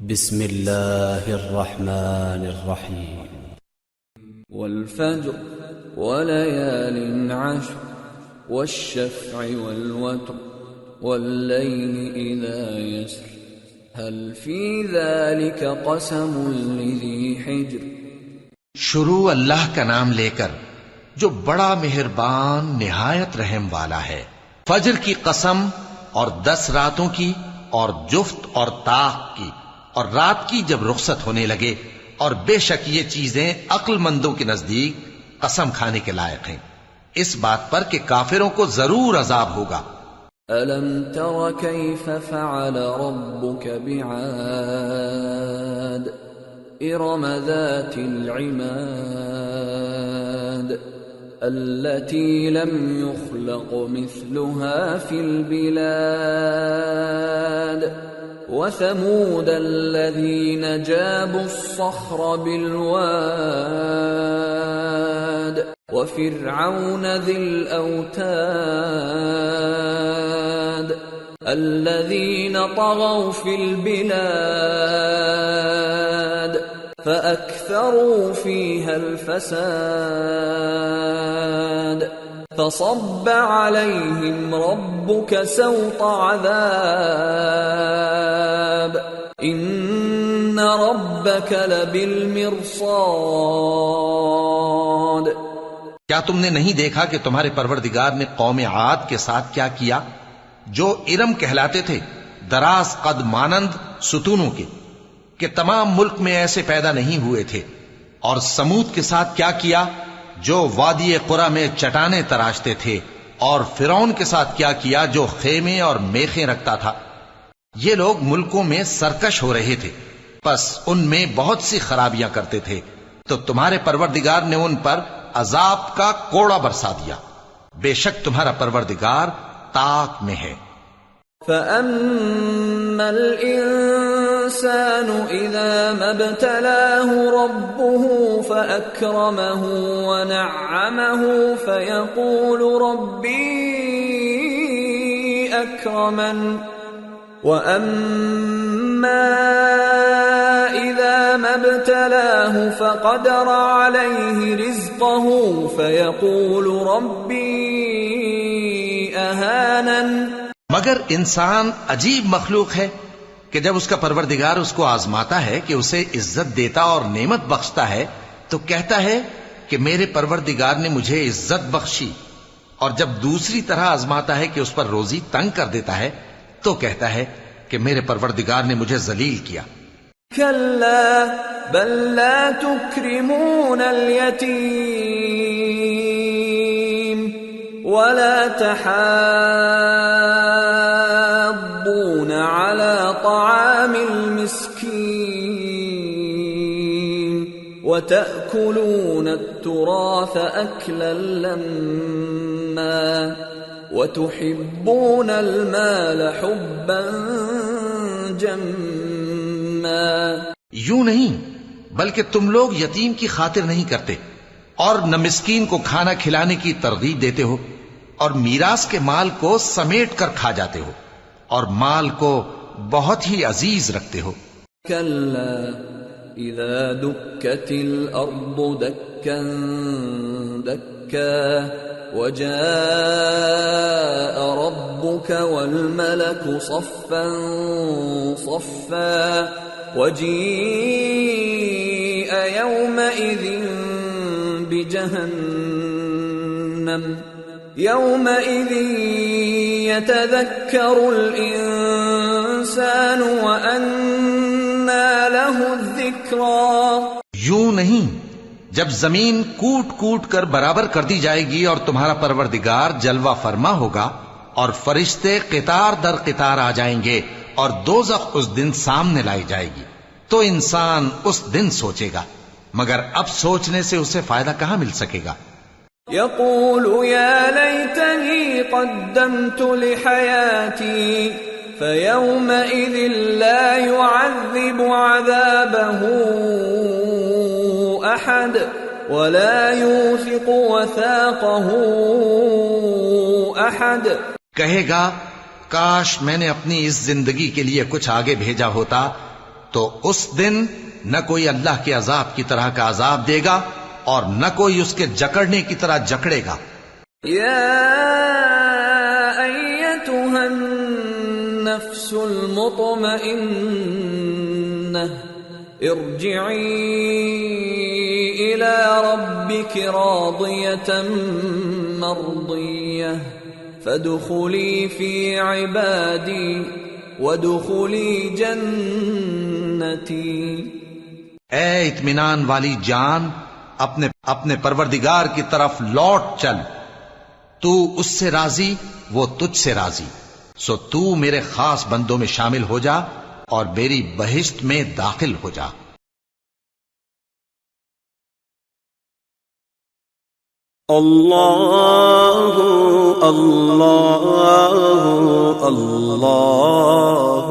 بسم الله الرحمن الرحيم والفجر وليال عشر والشفع والوتر والليل إذا يسر هل في ذلك قسم لذي حجر. شروع اللہ کا نام لے کر جو بڑا مہربان نہایت رحم والا ہے. فجر کی قسم اور 10 راتوں کی اور جفت اور طاق کی اور رات کی جب رخصت ہونے لگے، اور بے شک یہ چیزیں عقل مندوں کے نزدیک قسم کھانے کے لائق ہیں، اس بات پر کہ کافروں کو ضرور عذاب ہوگا. أَلَمْ تَرَ كَيْفَ فَعَلَ رَبُّكَ بِعَادٍ إِرَمَ ذَاتِ الْعِمَادِ التي لم يخلق مثلها في البلاد وثمود الذين جابوا الصخر بالواد وفرعون ذي الأوتاد الذين طغوا في البلاد فأكثروا فيها الفساد فصب عليهم ربك سوط عذاب إن ربك لبالمرصاد. کیا تم نے نہیں دیکھا کہ تمہارے پروردگار نے قوم عاد کے ساتھ کیا کیا جو ارم کہلاتے تھے، دراز قد مانند ستونوں کے، کہ تمام ملک میں ایسے پیدا نہیں ہوئے تھے. اور سمود کے ساتھ کیا کیا جو وادی قرا میں چٹانیں تراشتے تھے. اور فرعون کے ساتھ کیا کیا جو خیمے اور میخیں رکھتا تھا. یہ لوگ ملکوں میں سرکش ہو رہے تھے، پس ان میں بہت سی خرابیاں کرتے تھے، تو تمہارے پروردگار نے ان پر عذاب کا کوڑا برسا دیا. بے شک تمہارا پروردگار طاق میں ہے. فَأَمَّا الْإِنسَانُ إِذَا مَا ابْتَلَاهُ رَبُّهُ فَأَكْرَمَهُ وَنَعَّمَهُ فَيَقُولُ رَبِّي أَكْرَمَنِ وَأَمَّا إِذَا مَا ابْتَلَاهُ فَقَدَرَ عَلَيْهِ رِزْقَهُ فَيَقُولُ رَبِّي أَهَانَنِ. مگر انسان عجیب مخلوق ہے کہ جب اس کا پروردگار اس کو آزماتا ہے کہ اسے عزت دیتا اور نعمت بخشتا ہے تو کہتا ہے کہ میرے پروردگار نے مجھے عزت بخشی، اور جب دوسری طرح آزماتا ہے کہ اس پر روزی تنگ کر دیتا ہے تو کہتا ہے کہ میرے پروردگار نے مجھے ذلیل کیا. كلا بل لا تكرمون اليتيم ولا تحاضون على طعام المسكين وتأكلون التراث أكلا لما وتحبون المال حبا جما. یوں نہیں بلکہ تم لوگ یتیم کی خاطر نہیں کرتے، اور نہ مسکین کو کھانا کھلانے کی ترغیب دیتے ہو، اور میراث کے مال کو سمیٹ کر کھا جاتے ہو، اور مال کو بہت ہی عزیز رکھتے ہو. كلا إذا دكت الأرض دكا دكا وجاء ربك والملك صفا صفا وجيء يومئذ بجهنم يومئذ يتذكر الإنسان وأنى له الذكرى. یوں نہیں جب زمین کوٹ کوٹ کر برابر کر دی جائے گی اور تمہارا پروردگار جلوہ فرما ہوگا اور فرشتے قطار در قطار آ جائیں گے اور دوزخ اس دن سامنے لائی جائے گی تو انسان اس دن سوچے گا، مگر اب سوچنے سے اسے فائدہ کہاں مل سکے گا. يقول يا ليتني قدمت لحياتي فيومئذ لا يعذب عذابه أحد ولا يوثق وثاقه أحد. کہے گا کاش میں نے اپنی اس زندگی کے لیے کچھ آگے بھیجا ہوتا تو اس دن نہ کوئی اللہ کے عذاب کی طرح کا عذاب دے گا اور نہ کوئی اس کے جکڑنے کی طرح جکڑے گا. يا أيتها النفس المطمئنة ارجعي إلى ربك راضية مرضية فادخلي في عبادي وادخلي جنتي. اے اطمینان والی جان، اپنے پروردگار کی طرف لوٹ چل. تو اس سے راضی، وہ تجھ سے راضی، سو تو میرے خاص بندوں میں شامل ہو جا اور میری بہشت میں داخل ہو جا. اللہ اللہ اللہ